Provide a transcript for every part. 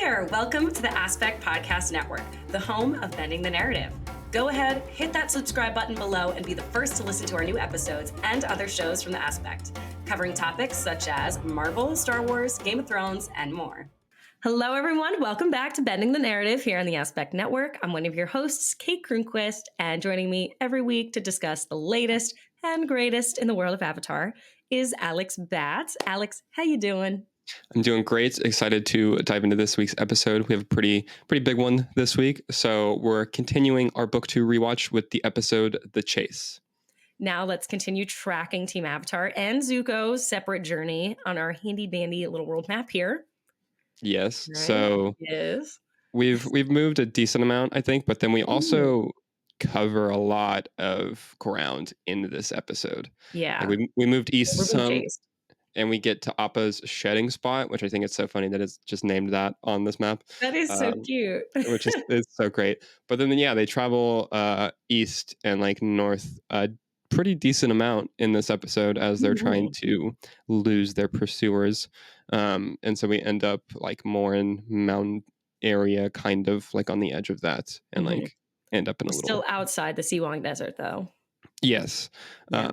there! Welcome to the Aspect Podcast Network, the home of Bending the Narrative. Go ahead, hit that subscribe button below and be the first to listen to our new episodes and other shows from the Aspect, covering topics such as Marvel, Star Wars, Game of Thrones, and more. Hello, everyone. Welcome back to Bending the Narrative here on the Aspect Network. I'm one of your hosts, Kate Kronquist, and joining me every week to discuss the latest and greatest in the world of Avatar is Alex Batts. Alex, how you doing? I'm doing great. Excited to dive into this week's episode. We have a pretty big one this week. So we're continuing our book 2 rewatch with the episode The Chase. Now let's continue tracking Team Avatar and Zuko's separate journey on our handy dandy little world map here. Yes. Right? So yes. we've moved a decent amount, I think, but then we also cover a lot of ground in this episode. Yeah. Like we moved east some. Chased. And we get to Appa's shedding spot, which I think it's so funny that it's just named that on this map. That is so cute. Which is it's so great. But then, yeah, they travel east and like north a pretty decent amount in this episode as they're trying to lose their pursuers. And so we end up like more in mountain area, kind of like on the edge of that, and like end up in a little... Still outside the Siwang Desert, though. Yes. Yeah.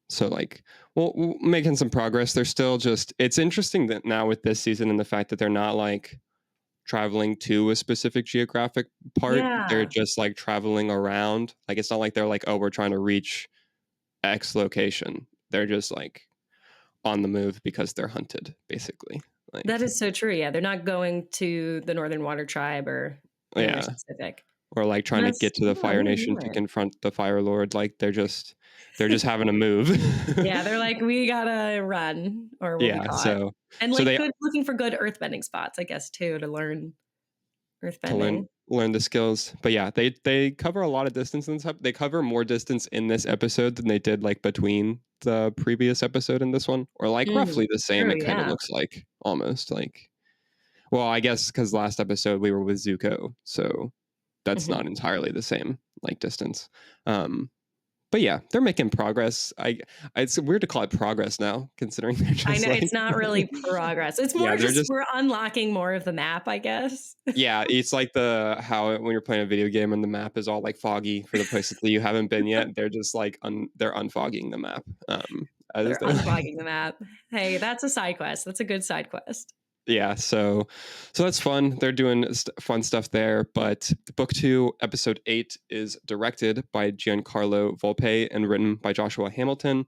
So like, we're making some progress. They're still just, it's interesting that now with this season and the fact that they're not like traveling to a specific geographic part. Yeah. They're just like traveling around. Like, it's not like they're like, oh, we're trying to reach X location. They're just like on the move because they're hunted, basically. Like, that is so true. Yeah. They're not going to the Northern Water Tribe or anywhere specific. Or like trying to get to the Fire Nation to confront the Fire Lord. Like they're just having a move. Yeah, they're like, we gotta run or we'll be caught. And like looking for good earthbending spots, I guess, too, to learn earthbending. To learn the skills. But yeah, they cover a lot of distance and stuff. They cover more distance in this episode than they did like between the previous episode and this one, or like roughly the same. It kind of looks like almost like, well, I guess because last episode we were with Zuko, so that's not entirely the same like distance. But yeah, they're making progress. It's weird to call it progress now, considering they're just... I know, it's not really progress. It's more just we're unlocking more of the map, I guess. Yeah, it's like how when you're playing a video game and the map is all like foggy for the places that you haven't been yet. They're just like they're unfogging the map. They're unfogging the map. Hey, that's a side quest. That's a good side quest. Yeah, so that's fun. They're doing fun stuff there. But book 2, episode 8 is directed by Giancarlo Volpe and written by Joshua Hamilton.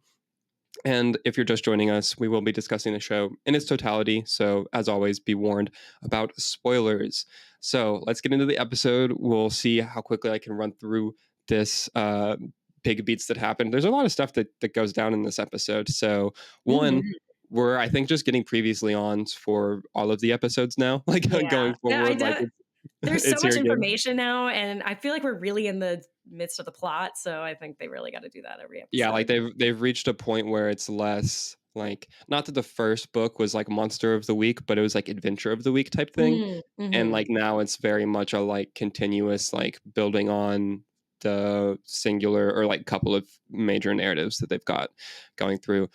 And if you're just joining us, we will be discussing the show in its totality. So as always, be warned about spoilers. So let's get into the episode. We'll see how quickly I can run through this big beats that happen. There's a lot of stuff that goes down in this episode. So one... we're, I think, just getting previously on for all of the episodes now, like going forward. There's so much information now, and I feel like we're really in the midst of the plot. So I think they really got to do that every episode. Yeah, like they've reached a point where it's less like, not that the first book was like Monster of the Week, but it was like Adventure of the Week type thing. And like now it's very much a like continuous like building on the singular or like couple of major narratives that they've got going through.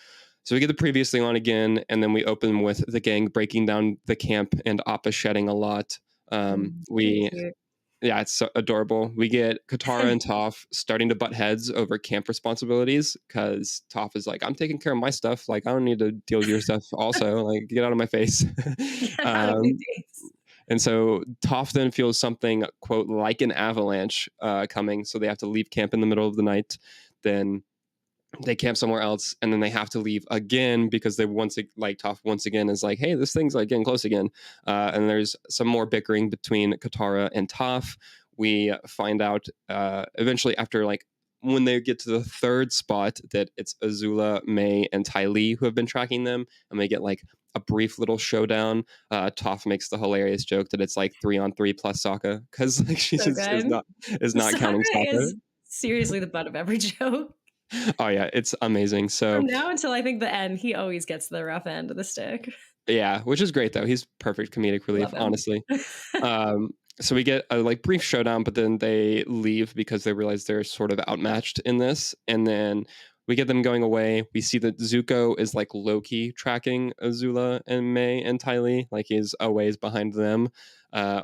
So we get the previously on again, and then we open with the gang breaking down the camp and Appa shedding a lot. It's so adorable. We get Katara and Toph starting to butt heads over camp responsibilities because Toph is like, I'm taking care of my stuff. Like, I don't need to deal with your stuff also. Like, get out of my face. And so Toph then feels something, quote, like an avalanche coming. So they have to leave camp in the middle of the night. Then they camp somewhere else, and then they have to leave again because they Toph once again is like, hey, this thing's like getting close again. And there's some more bickering between Katara and Toph. We find out eventually after like when they get to the third spot that it's Azula, May, and Ty Lee who have been tracking them, and they get like a brief little showdown. Toph makes the hilarious joke that it's like 3-on-3 plus Sokka because like she is not counting Sokka. Is seriously the butt of every joke. Oh yeah, it's amazing. So from now until I think the end, he always gets the rough end of the stick. Yeah, which is great though. He's perfect comedic relief, honestly. So we get a like brief showdown, but then they leave because they realize they're sort of outmatched in this. And then we get them going away. We see that Zuko is like low-key tracking Azula and May and Ty Lee, like he's a ways behind them.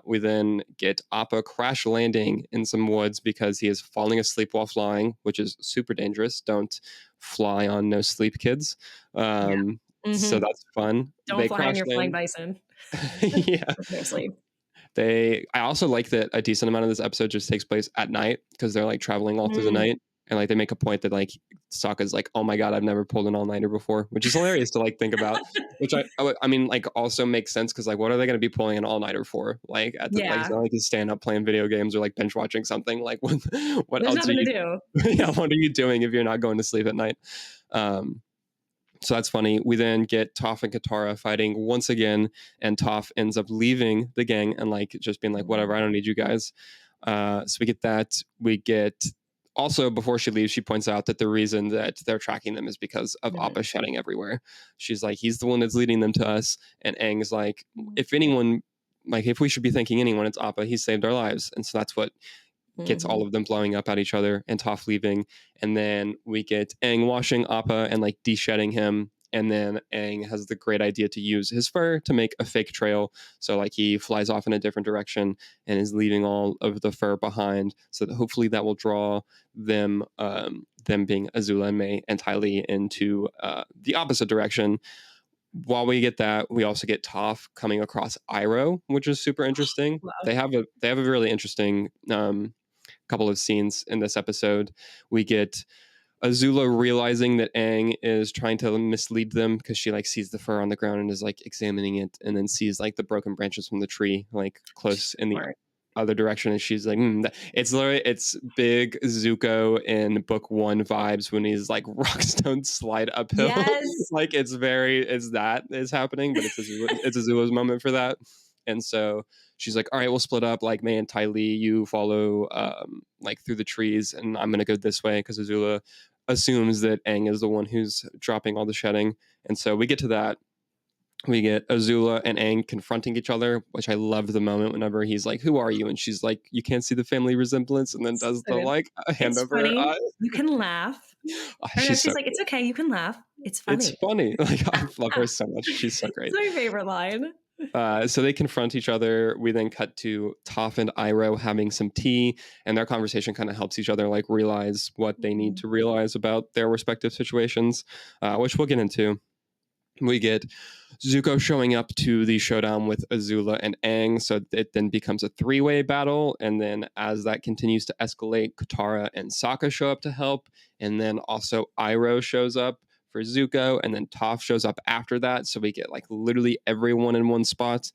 We then get Appa crash landing in some woods because he is falling asleep while flying, which is super dangerous. Don't fly on no sleep, kids. Yeah. So Mm-hmm. that's fun. Don't They fly on crash your flying land. bison. Yeah. With no sleep. I also like that a decent amount of this episode just takes place at night because they're like traveling all through the Mm. night. And like they make a point that like Sokka's like, oh my god, I've never pulled an all nighter before, which is hilarious to like think about. Which I mean like also makes sense because like what are they going to be pulling an all nighter for? Like at the like it's Yeah. not like he's staying up playing video games or like binge watching something. Like what There's else are nothing to you? do. Yeah, what are you doing if you're not going to sleep at night? Um, so that's funny. We then get Toph and Katara fighting once again, and Toph ends up leaving the gang and like just being like, whatever, I don't need you guys. So we get that. We get also before she leaves, she points out that the reason that they're tracking them is because of Mhm. Appa shedding everywhere. She's like, he's the one that's leading them to us, and Aang's like, if anyone, like if we should be thanking anyone, it's Appa. He saved our lives, and so that's what gets all Mhm. of them blowing up at each other and Toph leaving. And then we get Aang washing Appa and like de-shedding him. And then Aang has the great idea to use his fur to make a fake trail. So like he flies off in a different direction and is leaving all of the fur behind. So that hopefully that will draw them being Azula and May and Ty Lee into the opposite direction. While we get that, we also get Toph coming across Iroh, which is super interesting. Love. They have a really interesting couple of scenes in this episode. We get Azula realizing that Aang is trying to mislead them because she like sees the fur on the ground and is like examining it, and then sees like the broken branches from the tree like close in the Smart. other direction, and she's like, it's big Zuko in book one vibes when he's like rockstone slide uphill. Yes. Like it's that is happening, but it's Azula's moment for that, and so she's like, all right, we'll split up. Like, May and Ty Lee, you follow like through the trees, and I'm gonna go this way because Azula assumes that Aang is the one who's dropping all the shedding, and so we get to that. We get Azula and Aang confronting each other, which I love the moment whenever he's like, "Who are you?" and she's like, "You can't see the family resemblance," and then does So the good. like hand It's over her funny. eye. You can laugh. Or no, She's she's so like, it's okay, you can laugh. It's it's funny. funny. Like I love her so much. She's so It's great. my favorite line. So they confront each other. We then cut to Toph and Iroh having some tea, and their conversation kind of helps each other like realize what they need to realize about their respective situations, which we'll get into. We get Zuko showing up to the showdown with Azula and Aang, so it then becomes a three-way battle. And then as that continues to escalate, Katara and Sokka show up to help, and then also Iroh shows up for Zuko, and then Toph shows up after that. So we get like literally everyone in one spot.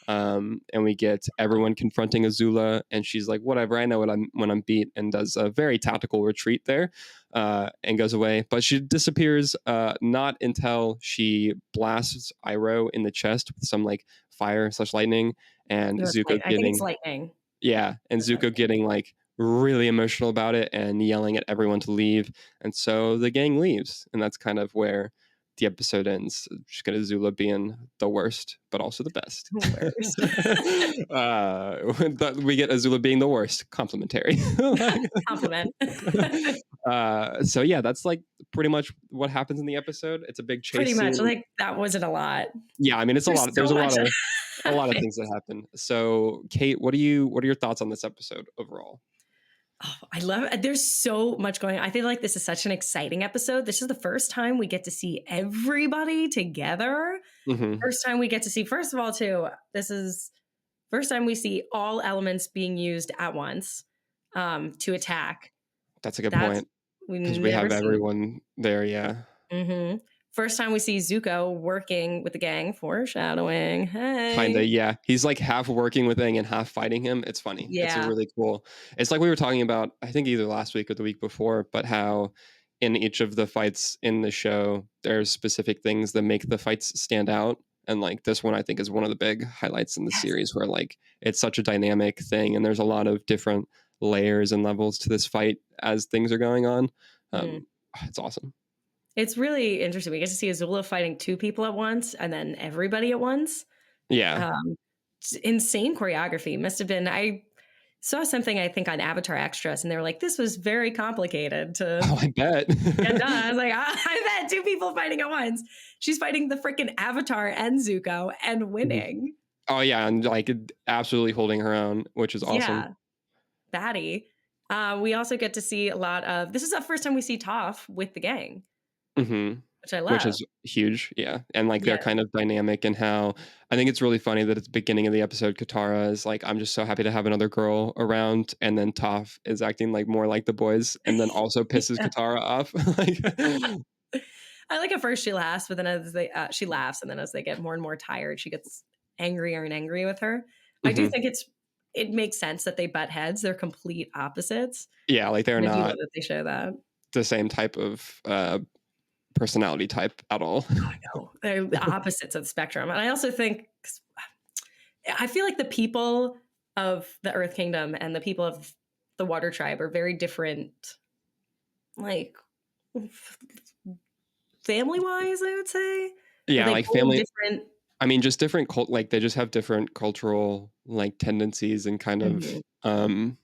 And we get everyone confronting Azula, and she's like, "Whatever, I know what I'm when I'm beat," and does a very tactical retreat there, and goes away. But she disappears not until she blasts Iroh in the chest with some like fire/lightning, and No, it's Zuko I think it's getting lightning. and It's Zuko lightning. getting like really emotional about it and yelling at everyone to leave. And so the gang leaves, and that's kind of where the episode ends. Just gonna Zula being the worst, but also the best. Worst. We get Azula being the worst, complimentary. Compliment. So yeah, that's like pretty much what happens in the episode. It's a big Pretty chase much. scene. Like that wasn't a lot. Yeah, I mean it's a There's lot. There's so much that a lot of happened. things that happen. So Kate, what are your thoughts on this episode overall? Oh, I love it. There's so much going on. I feel like this is such an exciting episode. This is the first time we get to see everybody together. Mm-hmm. First time we get to see, first of all, too, this is first time we see all elements being used at once to attack. That's a good That's point we've because we never have seen. everyone there. Yeah, Hmm. First time we see Zuko working with the gang, foreshadowing. kind of. Hey. Yeah, he's like half working with Aang and half fighting him. It's funny. It's a Yeah. really cool. It's like we were talking about. I think either last week or the week before, but how in each of the fights in the show, there's specific things that make the fights stand out. And like this one, I think is one of the big highlights in the Yes. series, where like it's such a dynamic thing, and there's a lot of different layers and levels to this fight as things are going on. Mm. It's awesome. It's really interesting. We get to see Azula fighting two people at once and then everybody at once. Yeah. Insane choreography. Must have been. I saw something I think on Avatar Extras, and they were like, "This was very complicated to Oh, I bet. get done." I was like, "I bet two people fighting at once." She's fighting the freaking Avatar and Zuko and winning. Oh yeah, and like absolutely holding her own, which is awesome. Yeah, batty. We also get to see a lot of this is the first time we see Toph with the gang, hmm which I Which love. is huge, yeah, and like their Yeah. kind of dynamic and how I think it's really funny that at the beginning of the episode, Katara is like, "I'm just so happy to have another girl around," and then Toph is acting like more like the boys, and then also pisses Yeah. Katara off. Like, I like at first she laughs, but then as they she laughs, and then as they get more and more tired, she gets angrier and angry with her. I do mhm. think it makes sense that they butt heads. They're complete opposites, Yeah, like they're and I do love not that they show that. the same type of personality type at all. No, they're the opposites of the spectrum, and I also think I feel like the people of the Earth Kingdom and the people of the Water Tribe are very different, like family wise. I would say that Yeah, they like hold family. different. I mean, just different like they just have different cultural like tendencies and kind of Mhm.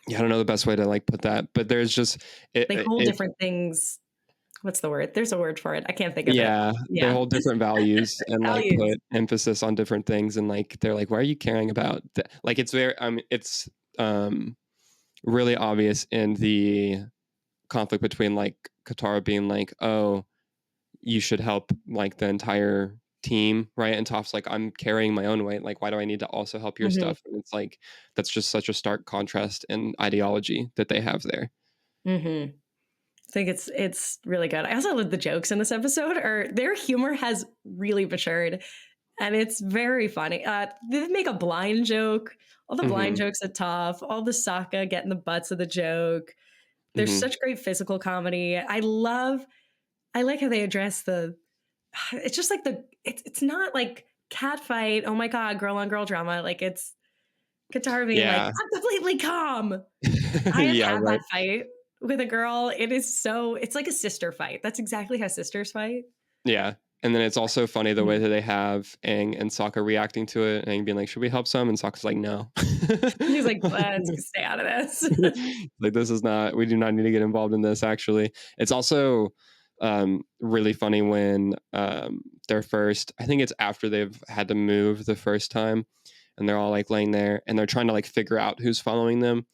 yeah, I don't know the best way to like put that, but there's just They hold it different things. What's the word? There's a word for it. I can't think of it. yeah, they Yeah. hold different values and like Values. put emphasis on different things and like they're like, why are you caring about that? Like it's very it's um really obvious in the conflict between like Katara being like, oh, you should help like the entire team, right? And Toph's like, I'm carrying my own weight. Like, why do I need to also help your Mhm, stuff? And it's like that's just such a stark contrast in ideology that they have there. mhm. I think it's really good. I also love the jokes in this episode, or their humor has really matured, and it's very funny. They make a blind joke, all the blind hmm jokes at Toph, all the Sokka getting the butts of the joke. There's hmm such great physical comedy. I like how they address the it's just like it's not like cat fight, oh my god, girl on girl drama. Like it's Katara being like, Yeah. I'm completely calm. I have Yeah, had that right. fight with a girl. It's like a sister fight. That's exactly how sisters fight. Yeah. And then it's also funny the way Mhm. that they have Aang and Sokka reacting to it, and Aang being like, "Should we help some?" And Sokka's like, "No." He's like, let's stay out of this. Like, this is not, we do not need to get involved in this, actually. It's also really funny when they're first, I think it's after they've had to move the first time, and they're all like laying there and they're trying to like figure out who's following them.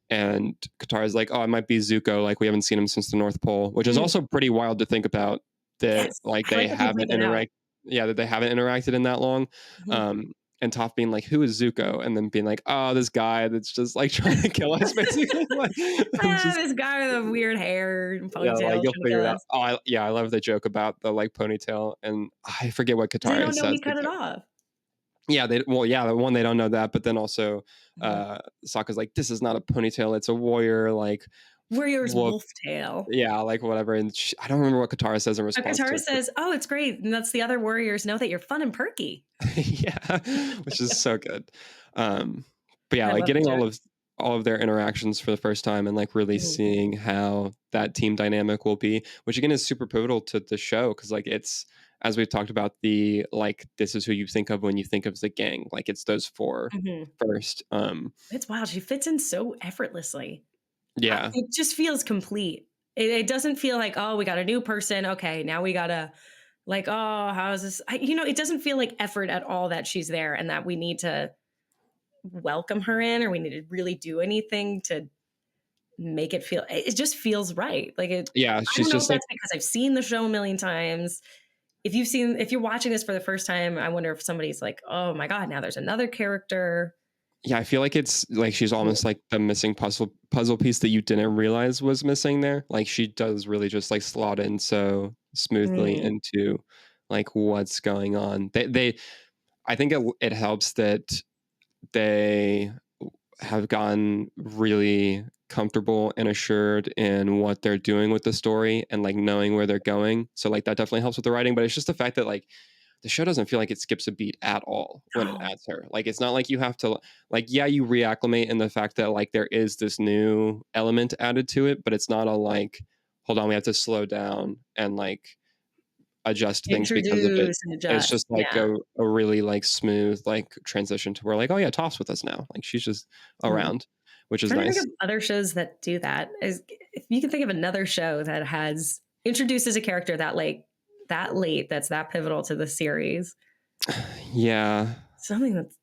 And Katara's like, "Oh, it might be Zuko. Like, we haven't seen him since the North Pole," which is Mm, also pretty wild to think about that, yes. like, I they like that they haven't point that out. interact yeah, that they haven't interacted in that long. Mhm. Um, and Toph being like, "Who is Zuko?" And then being like, "Oh, this guy that's just like trying to kill us," basically. Like, I'm just This guy with the weird hair and yeah, like ponytail you'll trying to kill figure it out. us. Oh, yeah, I love the joke about the like ponytail, and I forget what They Katara don't know says. he cut it off. Yeah, the one they don't know that, but then also Mhm. Sokka's like, "This is not a ponytail, it's a warrior." Like, Warrior's look, wolf tail. yeah, like whatever. And I don't remember what Katara says in response to Katara it. But says, oh, it's great. And that's the other warriors know that you're fun and perky. yeah, which is so good. Um, but yeah, I like love the getting jokes. all of their interactions for the first time and like really Mhm. seeing how that team dynamic will be, which again is super pivotal to the show because like it's as we've talked about the like this is who you think of when you think of the gang. Like it's those four Mhm. first. It's wild. She fits in so effortlessly. Yeah, It just feels complete. It doesn't feel like, oh, we got a new person. Okay, now we gotta like, oh, how is this? It doesn't feel like effort at all that she's there and that we need to welcome her in or we need to really do anything to make it feel. It just feels right. Like it. yeah, I she's don't know if just like that's because I've seen the show a million times. If you're watching this for the first time, I wonder if somebody's like, oh my god, now there's another character. yeah, I feel like it's like she's Mhm. almost like the missing puzzle piece that you didn't realize was missing there. Like she does really just like slot in so smoothly Mm. into like what's going on. They I think it helps that they have gotten really comfortable and assured in what they're doing with the story and like knowing where they're going. So like that definitely helps with the writing, but it's just the fact that like the show doesn't feel like it skips a beat at all when it Oh, adds her. Like it's not like you have to like yeah, you reacclimate in the fact that like there is this new element added to it, but it's not a like hold on, we have to slow down and like adjust things because of it. introduce and It's adjust. just like Yeah. a really like smooth like transition to where like oh yeah, Toph's with us now. Like she's just Mm. around, which is Trying to think nice. of other shows that do that. Is if you can think of another show that has introduces a character that late, that's that pivotal to the series. Yeah. Something that's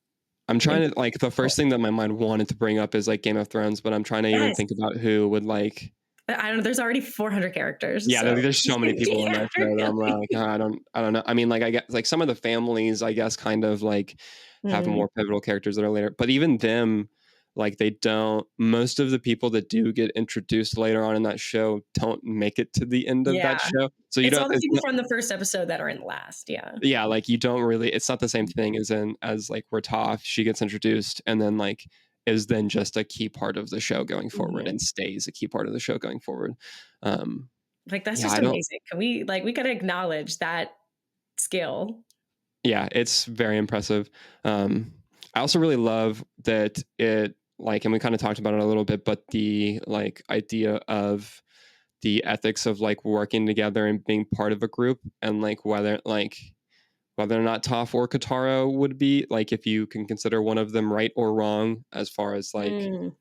I'm trying to like the first thing that my mind wanted to bring up is like Game of Thrones, but I'm trying to even yes. think about who would like. I don't know. There's already 400 characters, Yeah, so there's so many people in yeah, that show that I'm like, "Oh, I don't know. I mean, like I get like some of the families, I guess, kind of like have mm, more pivotal characters that are later, but even them, like they don't. Most of the people that do get introduced later on in that show don't make it to the end of that yeah. show. So you It's don't. all the It's people not, from the first episode that are in the last. Yeah. yeah, like you don't really. It's not the same thing as like where Toph she gets introduced and then like is then just a key part of the show going forward Mhm. and stays a key part of the show going forward. Um, Like that's yeah, just I don't. amazing. We gotta acknowledge that skill. Yeah, it's very impressive. I also really love that it like, and we kind of talked about it a little bit, but the like idea of the ethics of like working together and being part of a group, and whether or not Toph or Katara would be like, if you can consider one of them right or wrong, as far as like Mm,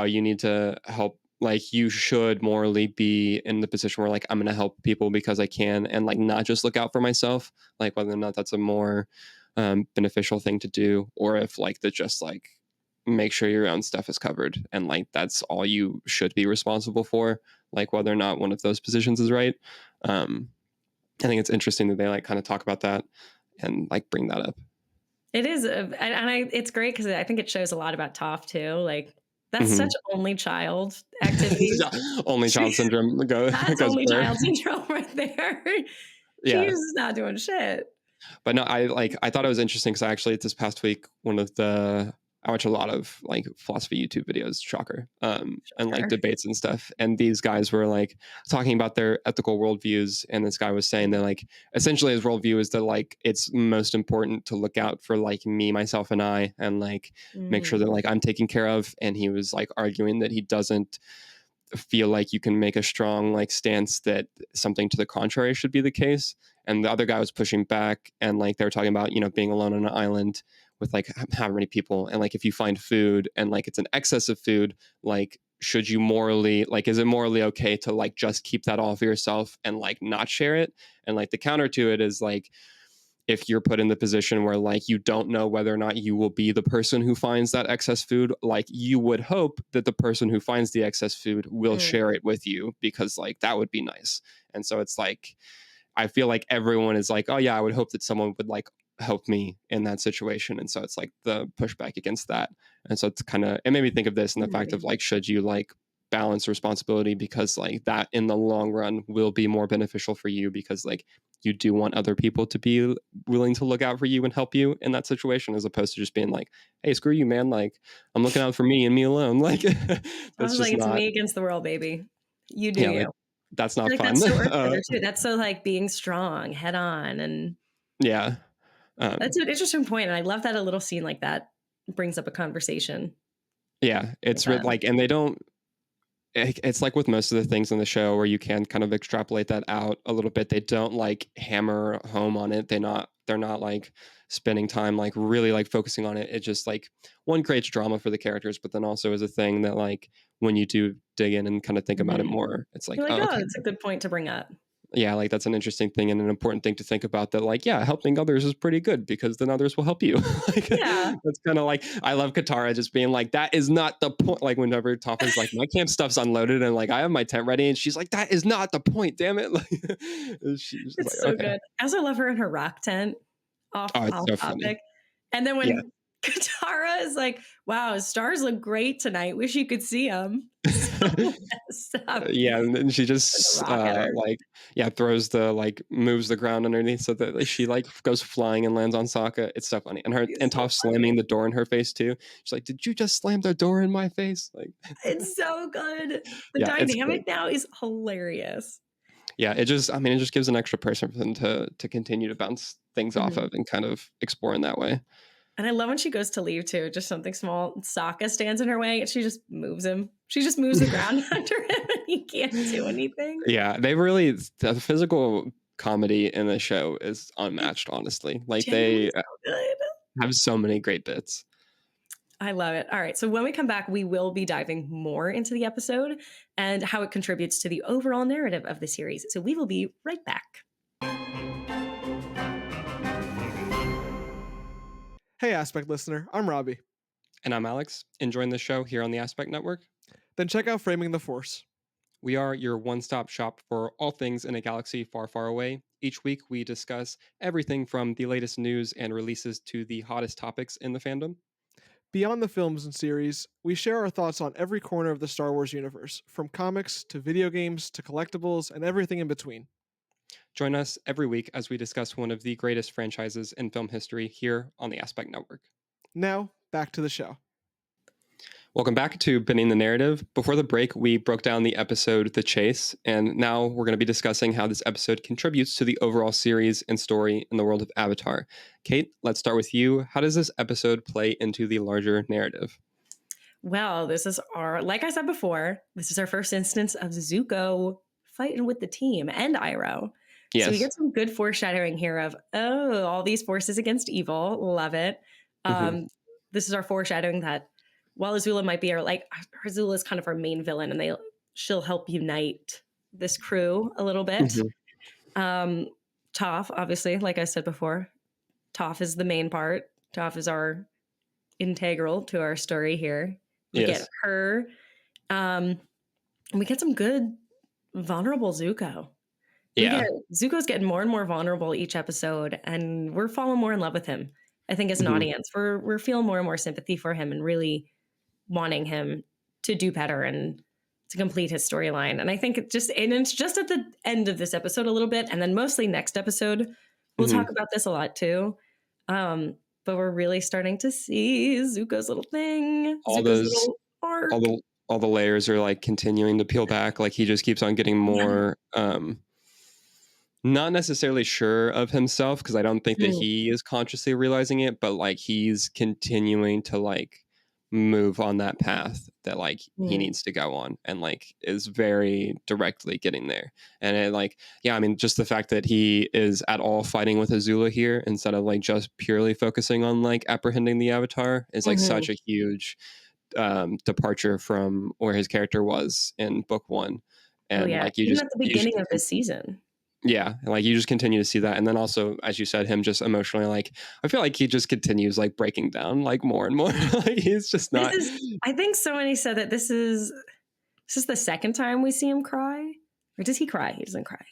you need to help, like you should morally be in the position where like I'm going to help people because I can, and like not just look out for myself, like whether or not that's a more beneficial thing to do, or if like the just like make sure your own stuff is covered and like that's all you should be responsible for, like whether or not one of those positions is right. um I think it's interesting that they like kind of talk about that and like bring that up. it is, it's great because I think it shows a lot about Toph too. Like that's such Hmm. only child activity. Yeah, only child syndrome That's goes only there. child syndrome right there. She's Yeah. not doing shit. But no, I thought it was interesting because actually this past week, I watch a lot of like philosophy YouTube videos, shocker, and like Sure. debates and stuff. And these guys were like talking about their ethical worldviews, and this guy was saying that like essentially his worldview is that like it's most important to look out for like me, myself, and I, and like make sure Mm, that like I'm taken care of. And he was like arguing that he doesn't feel like you can make a strong like stance that something to the contrary should be the case. And the other guy was pushing back, and like they were talking about, being alone on an island with like how many people, and like if you find food and like it's an excess of food, like should you morally, like is it morally okay to like just keep that all for yourself and like not share it? And like the counter to it is like, if you're put in the position where like you don't know whether or not you will be the person who finds that excess food, like you would hope that the person who finds the excess food will mm, share it with you, because like that would be nice. And so it's like I feel like everyone is like, oh yeah, I would hope that someone would like help me in that situation. And so it's like the pushback against that. And so it's kind of, it made me think of this and the fact of mm. like, should you like balance responsibility, because like that in the long run will be more beneficial for you, because like you do want other people to be willing to look out for you and help you in that situation, as opposed to just being like, hey, screw you, man, like I'm looking out for me and me alone. Like I that's was like, just it's not, me against the world, baby. You do yeah, you. like that's I feel not like fun. that's so earth bender too. That's so like being strong, head on, and Yeah. that's an interesting point. And I love that a little scene like that brings up a conversation Yeah, like it's that. like, and they don't. It's like with most of the things in the show where you can kind of extrapolate that out a little bit. They don't like hammer home on it. They're not like spending time like really like focusing on it. It just like one creates drama for the characters, but then also is a thing that like when you do dig in and kind of think about it Mhm. more, it's like, You're like, oh, oh, okay, that's a good point to bring up. yeah, like that's an interesting thing and an important thing to think about, that like, yeah, helping others is pretty good because then others will help you. Like Yeah, that's kind of like, I love Katara just being like, that is not the point. Like whenever Toph is like, my camp stuff's unloaded and like I have my tent ready, and she's like, that is not the point, damn it. Like she's just it's like, so okay. good. I also love her in her rock tent. Oh, it's Off so funny. topic. And then Yeah. when Katara is like, "Wow, stars look great tonight. Wish you could see them." So messed up. Yeah, and then she And the just rock at her. like, yeah, throws the like, moves the ground underneath so that like, she like goes flying and lands on Sokka. It's so funny. And her It's and so Toph slamming funny. the door in her face too. She's like, did you just slam the door in my face? Like It's so good. The yeah, it's great. dynamic now is hilarious. Yeah, it just, I mean, it just gives an extra person for them to continue to bounce things off Mhm. of and kind of explore in that way. And I love when she goes to leave too, just something small. Sokka stands in her way and she just moves him. She just moves the ground under him and he can't do anything. Yeah, they really, the physical comedy in the show is It's unmatched, honestly. Like genuinely they so good. have so many great bits. I love it. All right. So when we come back, we will be diving more into the episode and how it contributes to the overall narrative of the series. So we will be right back. Hey, Aspect listener, I'm Robbie. And I'm Alex, enjoying the show here on the Aspect Network. Then check out Framing the Force. We are your one stop shop for all things in a galaxy far, far away. Each week, we discuss everything from the latest news and releases to the hottest topics in the fandom. Beyond the films and series, we share our thoughts on every corner of the Star Wars universe, from comics to video games to collectibles and everything in between. Join us every week as we discuss one of the greatest franchises in film history here on the Aspect Network. Now, back to the show. Welcome back to Bending the Narrative. Before the break, we broke down the episode The Chase, and now we're going to be discussing how this episode contributes to the overall series and story in the world of Avatar. Kate, let's start with you. How does this episode play into the larger narrative? Well, this is like I said before, this is our first instance of Zuko fighting with the team and Iroh. Yes. So we get some good foreshadowing here of, all these forces against evil. Love it. This is our foreshadowing that while Azula might be Azula is kind of our main villain, and she'll help unite this crew a little bit. Toph, obviously, like I said before, Toph is the main part. Toph is our integral to our story here. We get her. We get some good vulnerable Zuko. Zuko's getting more and more vulnerable each episode, and we're falling more in love with him. I think as an audience, we're feeling more and more sympathy for him and really wanting him to do better and to complete his storyline. And I think it's just at the end of this episode a little bit, and then mostly next episode, we'll talk about this a lot too. But we're really starting to see Zuko's little thing. All the layers are like continuing to peel back. Like he just keeps on getting more not necessarily sure of himself, because I don't think that he is consciously realizing it, but like he's continuing to like move on that path that like he needs to go on, and like is very directly getting there. And it like, I mean, just the fact that he is at all fighting with Azula here instead of like just purely focusing on like apprehending the Avatar is like such a huge departure from where his character was in book one. And like even at the beginning of this season. Yeah, like you just continue to see that. And then also, as you said, him just emotionally, like I feel like he just continues like breaking down like more and more. Like he's just not. I think somebody said that this is the second time we see him cry. Or does he cry? He doesn't cry.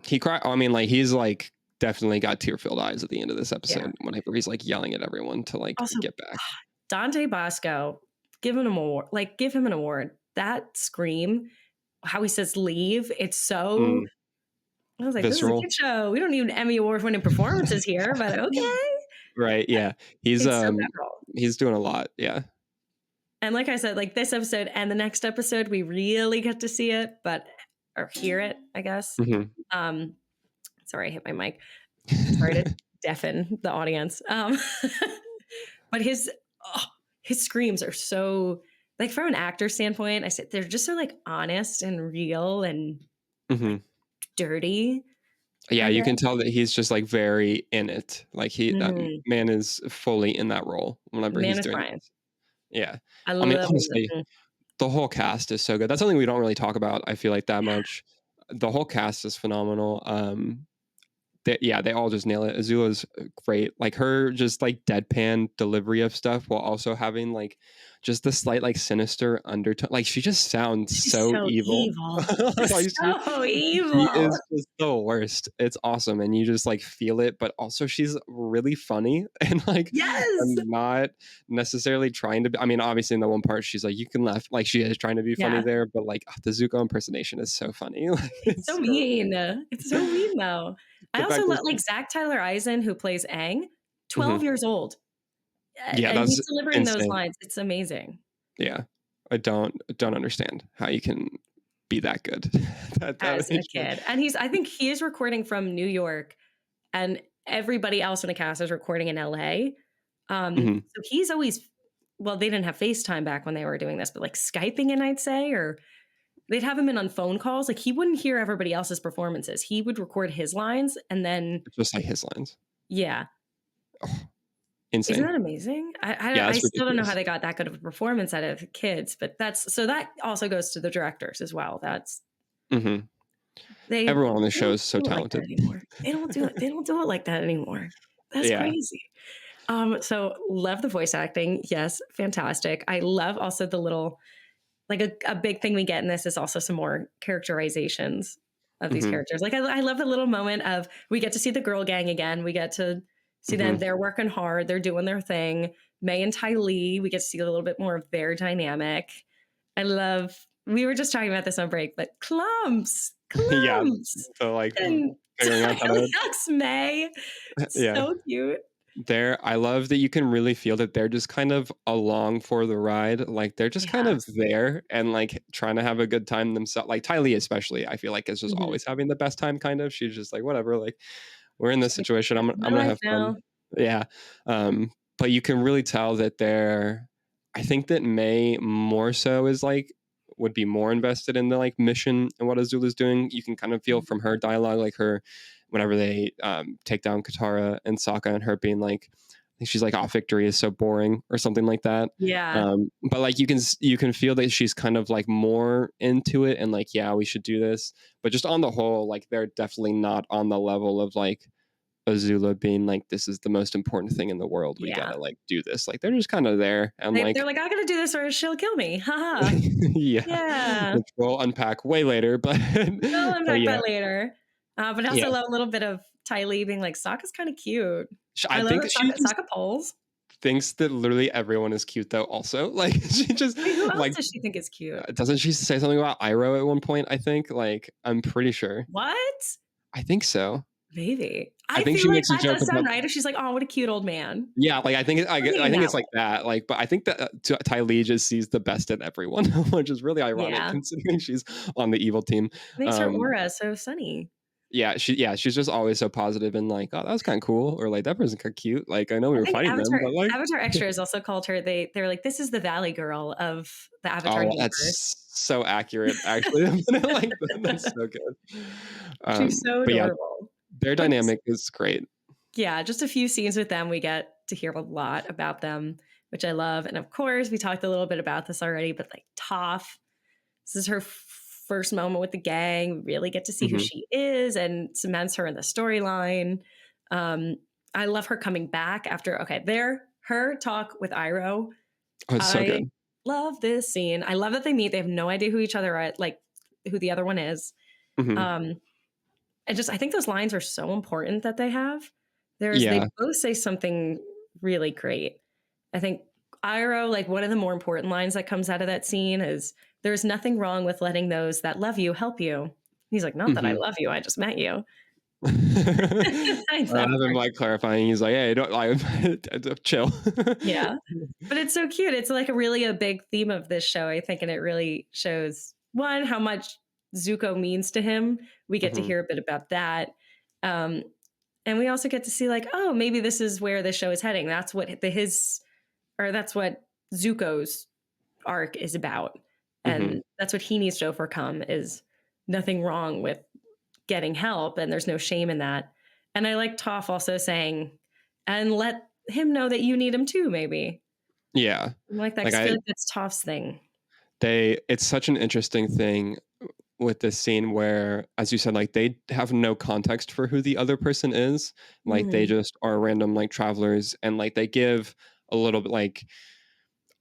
He cry. I mean, like he's like definitely got tear-filled eyes at the end of this episode whenever he's like yelling at everyone to like also, get back. Dante Bosco, give him an award. Like give him an award. That scream, how he says leave, it's so I was like, visceral. This is a good show. We don't need an Emmy Award-winning performances here, but okay. Right, yeah. He's doing a lot, yeah. And like I said, like this episode and the next episode, we really get to see it, or hear it, I guess. Sorry, I hit my mic. Sorry to deafen the audience. But his screams are so, like from an actor standpoint, I said they're just so like honest and real and dirty. Yeah, you can tell that he's just like very in it. Like that man is fully in that role whenever he's doing it. Yeah. I mean, honestly, the whole cast is so good. That's something we don't really talk about, I feel like, that much. The whole cast is phenomenal. They all just nail it. Azula's great. Like her just like deadpan delivery of stuff while also having like just the slight like sinister undertone. Like she just sounds so evil. Like, so evil. She is just the worst. It's awesome. And you just like feel it, but also she's really funny and like I'm not necessarily trying to be, I mean, obviously in the one part she's like, you can laugh, like she is trying to be funny there, but like the Zuko impersonation is so funny. Like, it's so mean. It's so mean though. I also love like Zach Tyler Eisen, who plays Aang, 12 years old. Yeah, and he's delivering those lines. It's amazing. Yeah, I don't understand how you can be that good as a kid. And I think he is recording from New York, and everybody else in the cast is recording in LA. So he's always, well, they didn't have FaceTime back when they were doing this, but like Skyping in, I'd say, or they'd have him in on phone calls. Like he wouldn't hear everybody else's performances. He would record his lines and then just like his lines. Yeah. Oh, insane. Isn't that amazing? I still don't know how they got that good of a performance out of kids, but that also goes to the directors as well. That's everyone on the show is so talented. They don't do it. They don't do it like that anymore. That's crazy. So love the voice acting. Yes, fantastic. I love also the little, like a big thing we get in this is also some more characterizations of these Hmm. characters. Like I love the little moment of we get to see the girl gang again. We get to see them. Hmm. They're working hard. They're doing their thing. May and Ty Lee, we get to see a little bit more of their dynamic. I love, we were just talking about this on break, but Yeah. Clumps. So like And figuring out how Tyler to, Huck's May. yeah. So cute. I love that you can really feel that they're just kind of along for the ride. Like they're just kind of Yes. there and like trying to have a good time themselves. Like Ty Lee, especially, I feel like is just Mhm. always having the best time. Kind of, she's just like whatever. Like we're in this She's like, situation. this I'm is my gonna life have fun. now. Yeah. But you can really tell that they're. I think that May more so is like would be more invested in the like mission and what Azula's doing. You can kind of feel from her dialogue, like her whenever they take down Katara and Sokka, and her being like, I think she's like, "Oh, victory is so boring," or something like that. Yeah. But like you can feel that she's kind of like more into it and like, yeah, we should do this. But just on the whole, like they're definitely not on the level of like Azula being like, this is the most important thing in the world. We Yeah. gotta like do this. Like they're just kind of there and They're like, like, I gotta do this or she'll kill me. Haha. yeah, Yeah. which we'll unpack way later. But We'll but unpack yeah, that later. But I yeah. also love a little bit of Ty Lee being like, Sokka's kind of cute. I I love think that she just Sokka pulls. thinks that literally everyone is cute though. Also, like she just Wait, who else like does she think is cute? doesn't she say something about Iroh at one point? I think like I'm pretty sure. What? I think so. Maybe. I I think feel she like makes a that joke does sound about right. If she's like, oh, what a cute old man. yeah, like I'm I thinking think that it's like one. that. Like, but I think that Ty Lee just sees the best in everyone, which is really ironic Yeah. considering she's on the evil team. Makes her Um, aura so sunny. yeah, she's just always so positive and like, oh, that was kind of cool, or like that person kind of cute. Like, I know we I were think fighting them, but like, Avatar Extras also called her, they were like, this is the Valley Girl of the Avatar oh, universe. that's so accurate. Actually, like that's so good. She's so But yeah, adorable. their But dynamic is great. yeah, just a few scenes with them, we get to hear a lot about them, which I love. And of course, we talked a little bit about this already, but like Toph, this is her first moment with the gang. We really get to see who Hmm. she is and cements her in the storyline. Um, I love her coming back after, okay, her talk with Iroh. Oh, it's so I good. love this scene. I love that they meet. They have no idea who each other are, like who the other one is. Hmm. Um, and just I think those lines are so important that they have. They Yeah. both say something really great. I think Iroh, like one of the more important lines that comes out of that scene is there's nothing wrong with letting those that love you help you. He's like, not that I Hmm. love you, I just met you. I I love have him her. like clarifying. He's like, "Hey, don't like chill." Yeah. But it's so cute. It's like a big theme of this show, I think, and it really shows one how much Zuko means to him. We get to Hmm. hear a bit about that. Um, and we also get to see like, oh, maybe this is where the show is heading. That's what that's what Zuko's arc is about. Hmm. And that's what he needs to overcome is nothing wrong with getting help and there's no shame in that. And I like Toph also saying, and let him know that you need him too, maybe. Yeah, I like that like 'cause I feel like that's Toph's thing. it's such an interesting thing with this scene where, as you said, like they have no context for who the other person is. Like they Mhm. just are random like travelers, and like they give a little bit like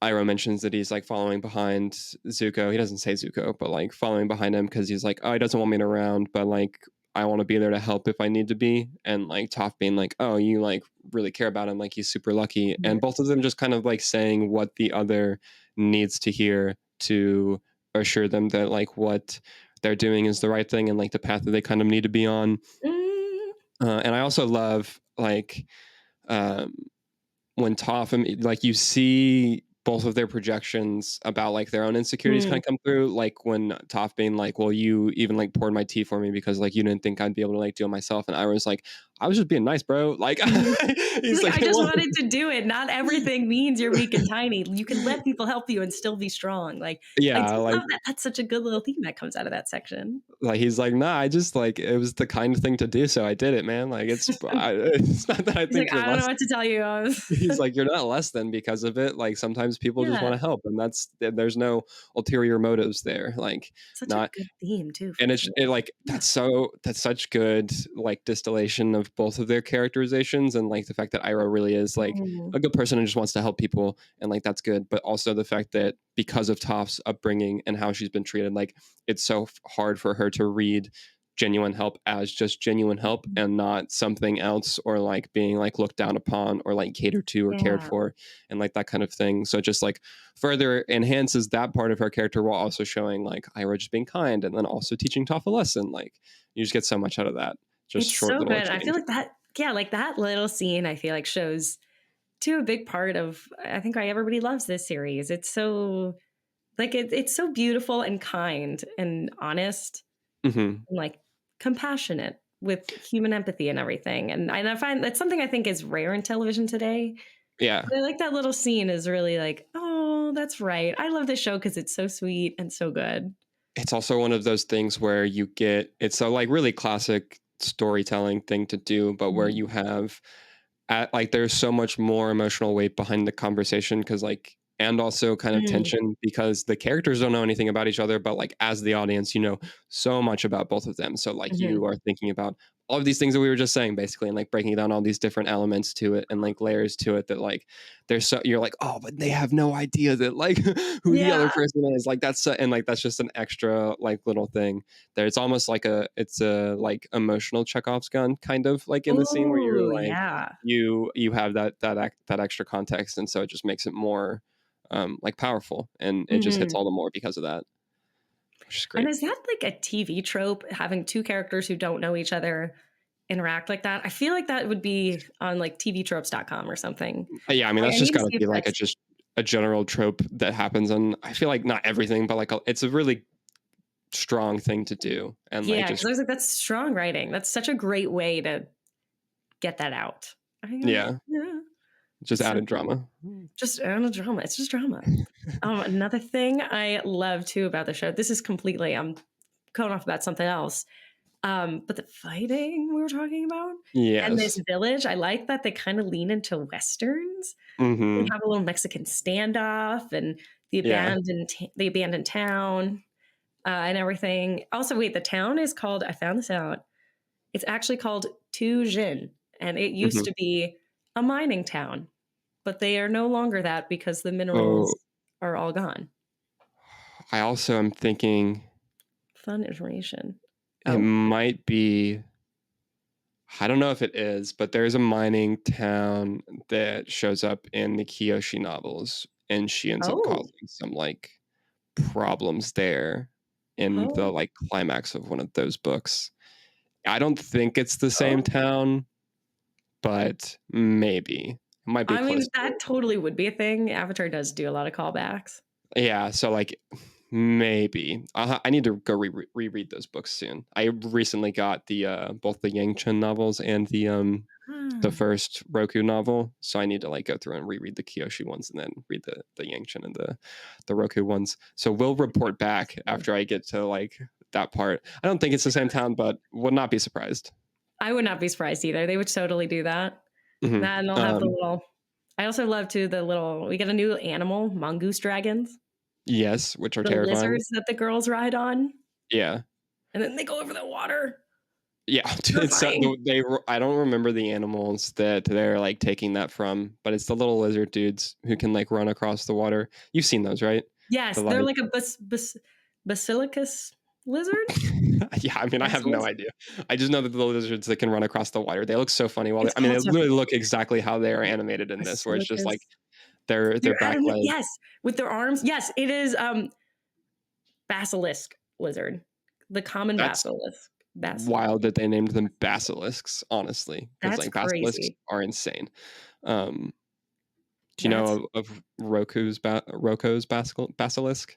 Iroh mentions that he's like following behind Zuko. He doesn't say Zuko, but like following behind him because he's like, oh, he doesn't want me around, but like I want to be there to help if I need to be. And like Toph being like, oh, you like really care about him, like he's super lucky. Mhm. And both of them just kind of like saying what the other needs to hear to assure them that like what they're doing is the right thing and like the path that they kind of need to be on. Mm. And I also love like um, when Toph, like you see both of their projections about like their own insecurities kind Mm. of come through. Like when Toph being like, well, you even like poured my tea for me because like you didn't think I'd be able to like do it myself. And I was like, I was just being nice, bro. Like Mhm. He's he's like, like, I just wanted to do it. Not everything means you're weak and tiny. You can let people help you and still be strong. Like, I yeah, do like love that. That's such a good little theme that comes out of that section. he's like, nah, I just like it was the kind of thing to do, so I did it, man. Like it's not that I He's like, think you're I don't know less. what to tell you. He's like, you're not less than because of it. Like sometimes people just Yeah, want to help, and there's no ulterior motives there. Like such a not good theme too, for and sure. like Yeah. that's such good like distillation of loved both of their characterizations, and like the fact that Iroh really is like Mm. a good person and just wants to help people, and like that's good. But also the fact that because of Toph's upbringing and how she's been treated, like it's so hard for her to read genuine help as just genuine help and not something else, or like being like looked down upon or like catered to or cared Yeah. for, and like that kind of thing. So just like further enhances that part of her character while also showing like Iroh just being kind and then also teaching Toph a lesson. Like you just get so much out of that. Just It's short so little good. I feel exchange. like that, yeah, like that little scene, I feel like shows to a big part of, I think, why everybody loves this series. It's so, like, it's so beautiful and kind and honest Hmm. and like compassionate with human empathy and everything. And I find that's something I think is rare in television today. Yeah. But I like that little scene is really like, oh, that's right. I love this show because it's so sweet and so good. It's also one of those things where you get, it's a like really classic storytelling thing to do, but where Mm. you have like there's so much more emotional weight behind the conversation, because like, and also kind of Mm. tension because the characters don't know anything about each other, but like as the audience you know so much about both of them, so like Mhm. you are thinking about all of these things that we were just saying basically, and like breaking down all these different elements to it and like layers to it, that like there's so you're like, oh, but they have no idea that like who the other Yeah. person is, like that's and like that's just an extra like little thing there. It's almost like it's a like emotional Chekhov's gun kind of like in the scene where you're Oh, like yeah. you have that extra context, and so it just makes it more like powerful, and it just hits Mhm. all the more because of that, which is And great. is that like a TV trope, having two characters who don't know each other interact like that? I feel like that would be on like tvtropes.com or something. Yeah, I mean that's I just need to got to see if be like a that's, just a general trope that happens, and I feel like not everything, but like it's a really strong thing to do, and like yeah, because just I was like, that's strong writing. That's such a great way to get that out. I think, yeah, yeah, just it's so added cool. drama. Just drama. It's just drama. Another thing I love too about the show, this is completely, I'm going off about something else. But the fighting we were talking about and this Yes. village, I like that they kind of lean into westerns. We Hmm. have a little Mexican standoff and Yeah. the abandoned town and everything. Also, wait, the town is called. I found this out. It's actually called Tujin, and it used Hmm. to be a mining town, but they are no longer that because the Oh, minerals are all gone. I also am thinking Fun information. it Oh, might be, I don't know if it is, but there's a mining town that shows up in the Kiyoshi novels, and she ends up oh, causing some like problems there in the oh, like climax of one of those books. I don't think it's the same oh. town, but maybe it might be I mean, close to that it. totally would be a thing. Avatar does do a lot of callbacks. Yeah, so like maybe I need to go reread those books soon. I recently got the both the Yang Chen novels and the Hmm. first Roku novel, so I need to like go through and reread the Kyoshi ones and then read the Yang Chen and the Roku ones. So we'll report back after I get to like that part. I don't think it's the same town, but would not be surprised. I would not be surprised either. They would totally do that. Hmm. That and they'll have the little. I also love too the little. We get a new animal, mongoose dragons, Yes, which are the terrifying. lizards that the girls ride on, Yeah. and then they go over the water. Yeah, it's Terrifying. I don't remember the animals that they're like taking that from, but it's the little lizard dudes who can like run across the water. You've seen those, right? Yes, The they're like like a basilicus lizard. yeah, I mean, I have no Basilisk. idea. I just know that the lizards that can run across the water. They look so funny while It's I mean, they called literally look exactly how they are animated in this, where it's just like basilicus. their They're back leg. yes, with their arms. Yes, it is basilisk lizard, the common That's basilisk. wild that they named them basilisks, honestly, because That's like basilisks crazy. are insane. Um, do you That's know of Roko's basilisk?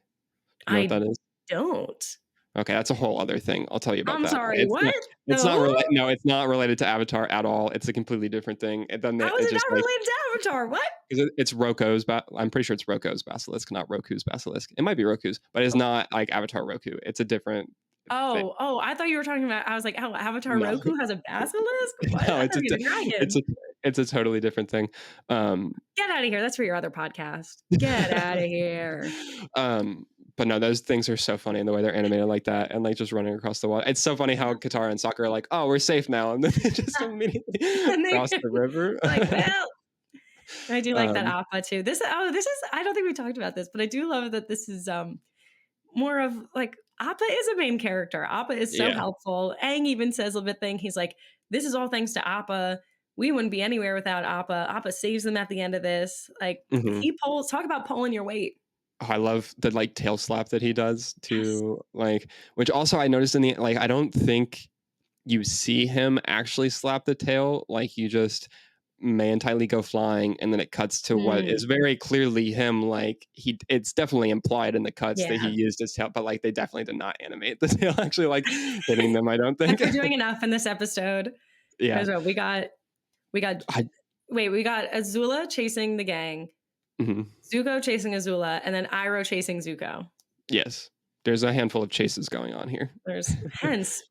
Do you know what I that is? don't. Okay, that's a whole other thing. I'll tell you about I'm that. sorry, what? It's not No? related. No, it's not related to Avatar at all. It's a completely different thing. It doesn't. How is It it just not like related to Avatar? What? it's Roko's. I'm pretty sure it's Roko's basilisk, not Roku's basilisk. It might be Roku's, but it's not like Avatar Roku. It's a different thing. Oh, I thought you were talking about I was like, "Oh, Avatar No, Roku has a basilisk? What? no, I thought you had a it's dragon." a it's a totally different thing. Um, Get out of here. That's for your other podcast. Get out of here. um, But no, those things are so funny in the way they're animated like that and like just running across the water. It's so funny how Katara and Sokka are like, oh, we're safe now. And then they just immediately And they cross the river. like, well, I do like that um, Appa too. This is I don't think we talked about this, but I do love that this is more of like Appa is a main character. Appa is so yeah. helpful. Aang even says a bit thing. He's like, this is all thanks to Appa. We wouldn't be anywhere without Appa. Appa saves them at the end of this. Like Mhm. he pulls, talk about pulling your weight. Oh, I love the like tail slap that he does Yes. to like, which also I noticed in the like, I don't think you see him actually slap the tail. Like you just May and Ty Lee go flying, and then it cuts to what Mm, is very clearly him. Like it's definitely implied in the cuts that he yeah. used his tail, but like they definitely did not animate the tail actually like hitting them. I don't And think. we're doing enough in this episode. Yeah, Because we got I wait, we got Azula chasing the gang, mhm. Zuko chasing Azula, and then Iroh chasing Zuko. Yes, there's a handful of chases going on here. There's hence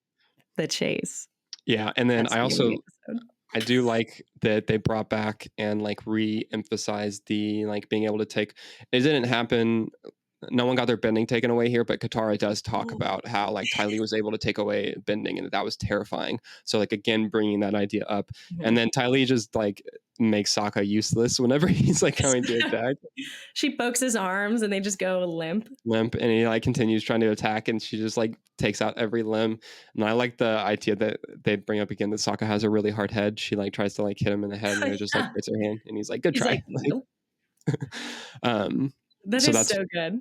the chase. Yeah, and then That's I the name of the also episode. I do like that they brought back and like re-emphasized the like being able to take. It didn't happen. No one got their bending taken away here, but Katara does talk Oh, about how like Ty Lee was able to take away bending and that was terrifying. So like again bringing that idea up, and mhm. then Ty Lee just like makes Sokka useless whenever he's like going to attack. She pokes his arms and they just go limp. Limp, and he like continues trying to attack, and she just like takes out every limb. And I like the idea that they bring up again that Sokka has a really hard head. She like tries to like hit him in the head, and it just like Yeah. hits her hand, and he's like, "Good He's try." like, nope. um, That so is so good.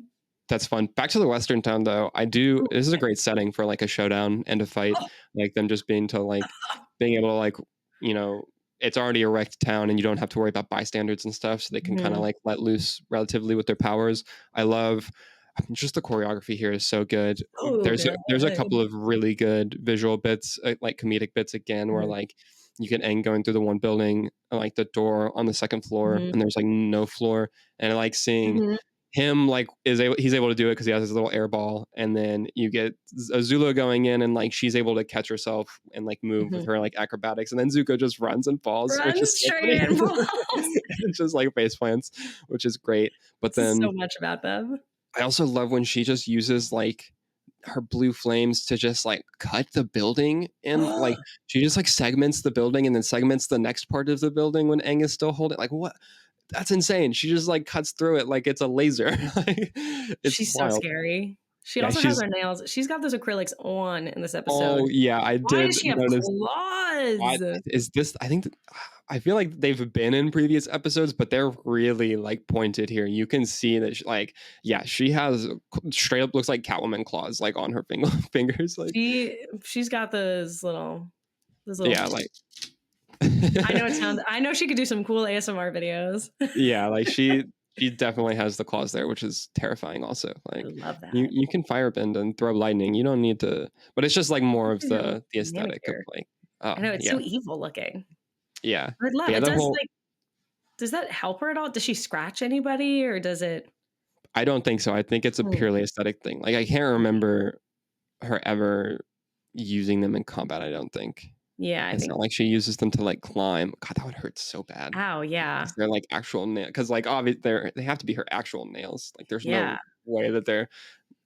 that's fun. Back to the Western town though. I do. Ooh, This is a okay. great setting for like a showdown and a fight. Like them just being able to like you know it's already a wrecked town and you don't have to worry about bystanders and stuff, so they can kind of Mhm. like let loose relatively with their powers. I love just the choreography here is so good. Oh, There's a good. couple of really good visual bits, like comedic bits again, where Mhm. like you get Aang going through the one building, like the door on the second floor, Mhm. and there's like no floor, and I like seeing Mhm. him like he's able to do it because he has his little air ball, and then you get Azula going in and like she's able to catch herself and like move with Mhm. her like acrobatics, and then Zuko just runs and falls, which Run is so straight funny. and falls. It's just like face plants, which is great. But This is so then much about them. I also love when she just uses like her blue flames to just like cut the building, and like she just like segments the building and then segments the next part of the building when Aang is still holding. Like what? That's insane. She just like cuts through it like it's a laser. Like, it's She's so wild. scary. She Yeah, also has she's. her nails. She's got those acrylics on in this episode. Oh yeah, I Why does did she have notice. I claws? is this. I think. I feel like they've been in previous episodes, but they're really like pointed here. You can see that, like, yeah, she has straight up looks like Catwoman claws, like on her fingers. Like, She's got those little yeah, like. I know it sounds I know she could do some cool ASMR videos. Yeah, like she definitely has the claws there, which is terrifying also. I Like love you that. you can firebend and throw lightning. You don't need to, but it's just like more of She's a the aesthetic of manicure. like I oh know it's yeah. so evil looking. Yeah. I But love yeah, it. that whole Does that help her at all? Does she scratch anybody or does it I don't think so. I think it's a Hmm, purely aesthetic thing. Like I can't okay. remember her ever using them in combat, I don't think. Yeah, I It's think not like she uses them to like climb. God, that would hurt so bad. ow, If yeah. they're like actual nail because like obviously they have to be her actual nails. Like there's Yeah. no way that they're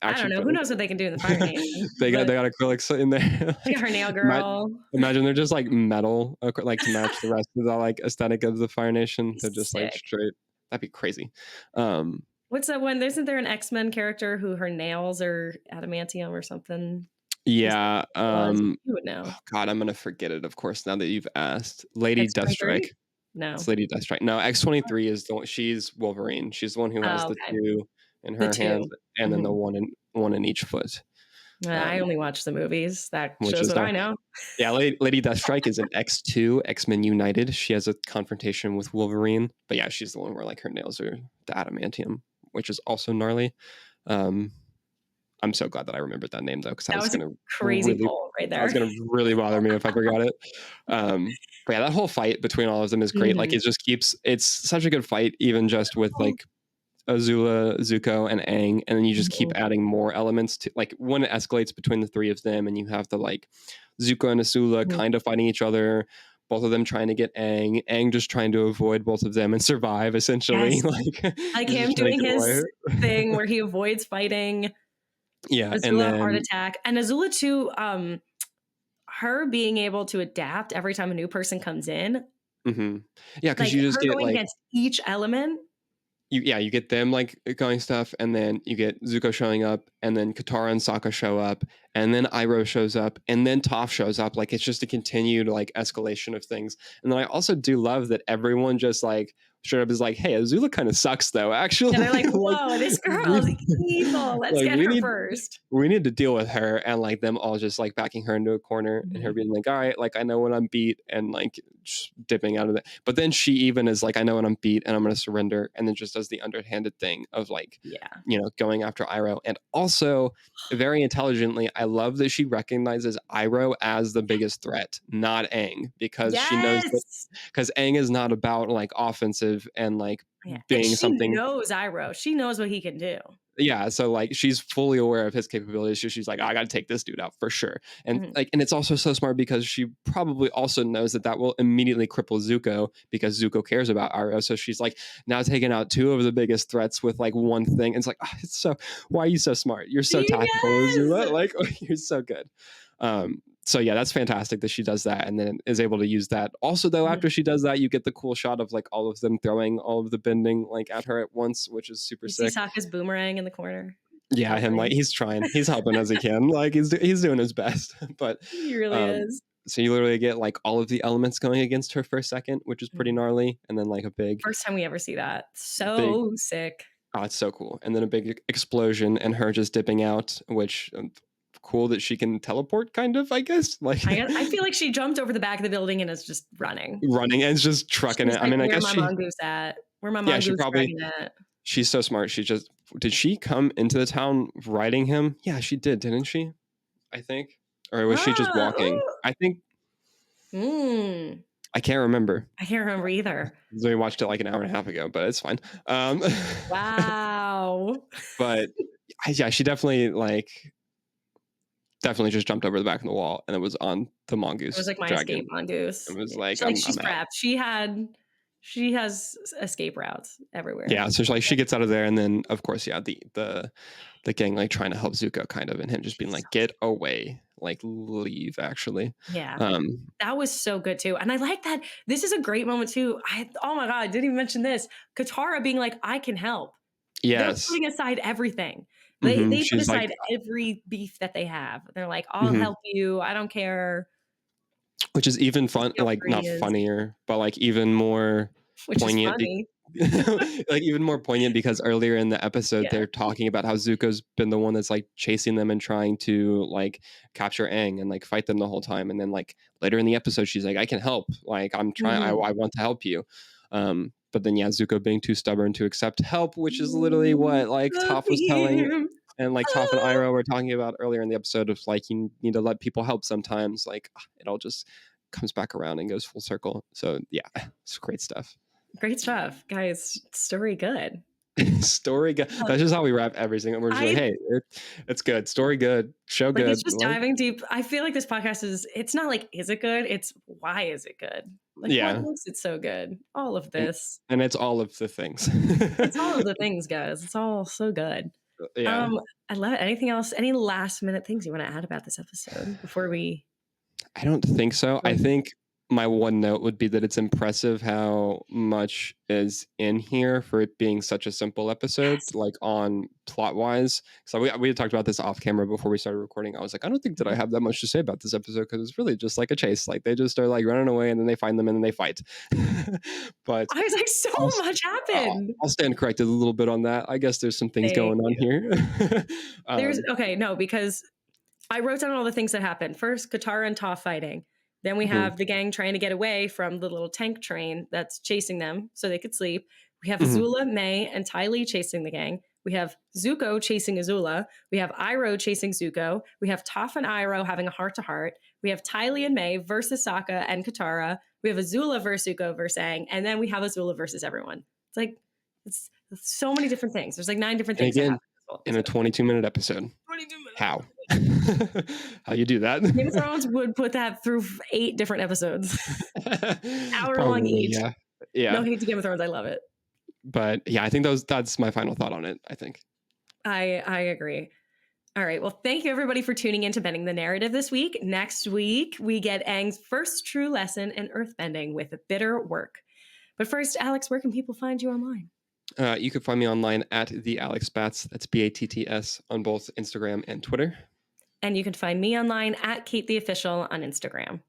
I don't actually know. Who putting knows what they can do in the Fire Nation, they but got acrylics in there. she got Like her nail girl. imagine they're just like metal, like to match the rest of the like aesthetic of the Fire Nation. They're just like Sick. straight. That'd be crazy. Um, What's that one? Isn't there an X-Men character who her nails are adamantium or something? Who's that yeah. was? You would know. Oh God, I'm gonna forget it. Of course, now that you've asked, Lady X-23? Deathstrike. No. It's Lady Deathstrike. No, X-23 is the one. She's Wolverine. She's the one who has Oh, the okay. two in The her hands, 2. and then the Mhm. one in each foot. I Um, only watch the movies. That which shows is what no. I know. Yeah, Lady Deathstrike is an X2, X-Men United. She has a confrontation with Wolverine. But yeah, she's the one where like her nails are the adamantium, which is also gnarly. Um, I'm so glad that I remembered that name though, because That was a crazy really pull right that was there. gonna really bother me if I forgot it. But yeah, that whole fight between all of them is great. Like Mhm. it just keeps it's such a good fight, even just with like Azula, Zuko, and Aang, and then you just keep Mhm. adding more elements to like when it escalates between the three of them, and you have the like Zuko and Azula Mhm. kind of fighting each other, both of them trying to get Aang just trying to avoid both of them and survive, essentially. Yes. Like He's him just trying to doing get away. his thing where he avoids fighting Yeah, and Azula heart then attack. And Azula too, her being able to adapt every time a new person comes in, mhm. Yeah, because like you just her get going like against each element. you get them like going stuff, and then you get Zuko showing up, and then Katara and Sokka show up, and then Iroh shows up, and then Toph shows up. Like it's just a continued like escalation of things. And then I also do love that everyone just like straight up is like, "Hey, Azula kind of sucks, though. And they're Actually, like, like whoa, this girl's we evil. Let's like get her first. we need to deal with her," and like them all just like backing her into a corner, and her Mhm. being like, "All right, like I know when I'm beat," and like just dipping out of it. But then she even is like, "I know when I'm beat, and I'm going to surrender," and then just does the underhanded thing of like, Yeah. going after Iroh. And also very intelligently, I love that she recognizes Iroh as the biggest threat, not Aang, because she knows that Yes. because Aang is not about like offensive and like Yeah. And being she something. knows Iroh. She knows what he can do. Yeah, so like she's fully aware of his capabilities. So she's like, I got to take this dude out for sure. And Mhm. like, and it's also so smart because she probably also knows that that will immediately cripple Zuko because Zuko cares about Iroh. So she's like now taking out two of the biggest threats with like one thing. And it's like, it's so, why are you so smart? You're so tactical, Azula. Genius. Like you're so good. So yeah, that's fantastic that she does that and then is able to use that. Also, though, Mhm. after she does that, you get the cool shot of like all of them throwing all of the bending like at her at once, which is super You see sick. Sokka's boomerang in the corner. Yeah, him like Helping. he's trying, he's helping as he can, like he's doing his best. But He really um, is. so you literally get like all of the elements going against her for a second, which is pretty Mhm. gnarly, and then like a First time we ever see that. big, So sick. oh, it's so cool, and then a big explosion and her just dipping out, which cool that she can teleport, kind of, I guess, like I feel like she jumped over the back of the building and is just running. running and it's just trucking She's it. I like, mean, I where guess my mongoose at? Where my yeah, she mongoose probably, dragon at? she's so smart. She just, did she come into the town riding him? Yeah, she didn't she? I think, or was she just Ah, walking? I think mm. I can't remember. I can't remember either. We watched it like an hour and a half ago, but it's fine. Um, Wow. but yeah, she definitely just jumped over the back of the wall and it was on the It was mongoose like my escape dragon. mongoose. It was Yeah. like, She, like I'm she's out. prepped. She has escape routes everywhere. Yeah, so like she gets out of there, and then of course, yeah, the gang like trying to help Zuko, kind of, and him just being like, "Get away, like leave." Actually, Yeah. um, That was so good too. And I like that. This is a great moment too. Oh my God, I didn't even mention this. Katara being like, I can help. They're yes, putting aside everything. hmm, They put she's like, aside every beef that they have. They're like, I'll mhm. help you. I don't care. Which is even fun, See how like pretty not he is, funnier, but like even more which is poignant. funny. Like even more poignant because earlier in the episode Yeah. they're talking about how Zuko's been the one that's like chasing them and trying to like capture Aang and like fight them the whole time. And then like later in the episode, she's like, "I can help. Like I'm trying. Mhm. I want to help you." But then yeah, Zuko being too stubborn to accept help, which is literally what like Love Toph was telling. him. And like Toph and Ah. Iroh were talking about earlier in the episode of like you need to let people help sometimes. Like it all just comes back around and goes full circle. So yeah, it's great stuff. Great stuff, guys. Story good. Story good. Uh, That's just how we wrap every single. We're just like, I hey, it's good. Story good. Show like it's good. just Like, diving deep. I feel like this podcast it's not like, is it good? It's why is it good? Like what yeah, makes it so good? All of and this. and it's all of the things. It's all of the things, guys. It's all so good. Yeah, Um, I love it. Anything else? Any last minute things you want to add about this episode before we I don't think so. I think my one note would be that it's impressive how much is in here for it being such a simple episode, Yes. like on plot wise. So we had talked about this off camera before we started recording. I was like, I don't think that I Mhm. have that much to say about this episode because it's really just like a chase. Like they just are like running away and then they find them and then they fight. But I was like, so I'll, much happened. I'll stand corrected a little bit on that. I guess there's some things Thank going on you. here. There's um, okay, no, because I wrote down all the things that happened. First, Katara and Toph fighting. Then we mhm, have the gang trying to get away from the little tank train that's chasing them so they could sleep. We have mhm, Azula, May, and Ty Lee chasing the gang. We have Zuko chasing Azula. We have Iroh chasing Zuko. We have Toph and Iroh having a heart-to-heart. We have Ty Lee and May versus Sokka and Katara. We have Azula versus Zuko versus Aang. And then we have Azula versus everyone. It's like, it's so many different things. There's like 9 different and things that again, happen in this whole in a episode. 22-minute episode. 22 minutes. How? How you do that? Game of Thrones would put that through 8 different episodes. Hour long Probably, each. Yeah. No hate to Game of Thrones. I love it. But yeah, I think that's my final thought on it, I think. I agree. All right. Well, thank you everybody for tuning in to Bending the Narrative this week. Next week, we get Aang's first true lesson in earthbending with bitter work. But first, Alex, where can people find you online? You can find me online at the Alex Batts. That's BATTS on both Instagram and Twitter. And you can find me online at Kate the Official on Instagram.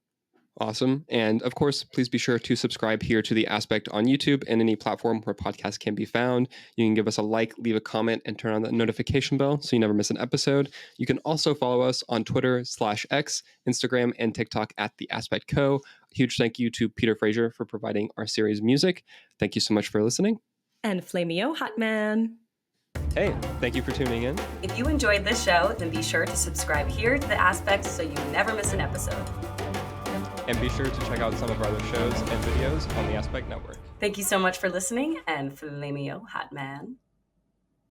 Awesome. And of course, please be sure to subscribe here to The Aspect on YouTube and any platform where podcasts can be found. You can give us a like, leave a comment, and turn on the notification bell so you never miss an episode. You can also follow us on Twitter/X, Instagram, and TikTok at The Aspect Co. Huge thank you to Peter Fraser for providing our series music. Thank you so much for listening. And Flamio Hotman. Hey, thank you for tuning in. If you enjoyed this show, then be sure to subscribe here to The Aspect so you never miss an episode. And be sure to check out some of our other shows and videos on the Aspect Network. Thank you so much for listening, and Flamio Hotman.